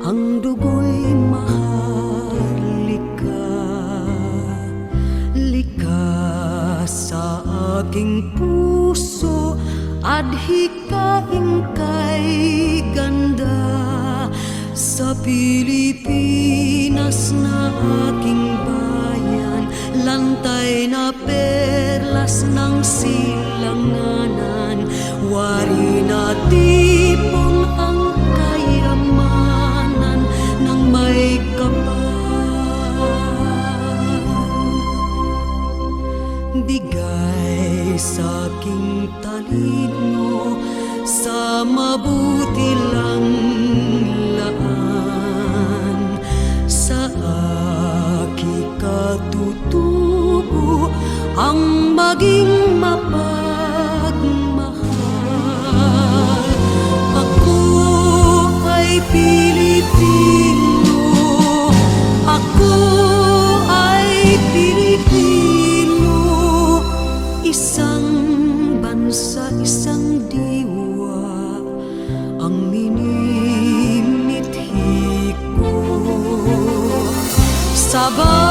ang dugo'y maharlika. Likas sa aking puso, adhikain kay ganda. Sa Pilipinas na aking bayan, lantay na perlas ng silanganan. Wari na tipon ang kayamanan ng may kapal. Bigay sa aking talino, sa mabuti lang laan. Sa aki katutubo ang maging mapagmahal. Ako ay Pilipino, ako ay Pilipino. Isang bansa, isang diwa ang minimithi ko. Sabay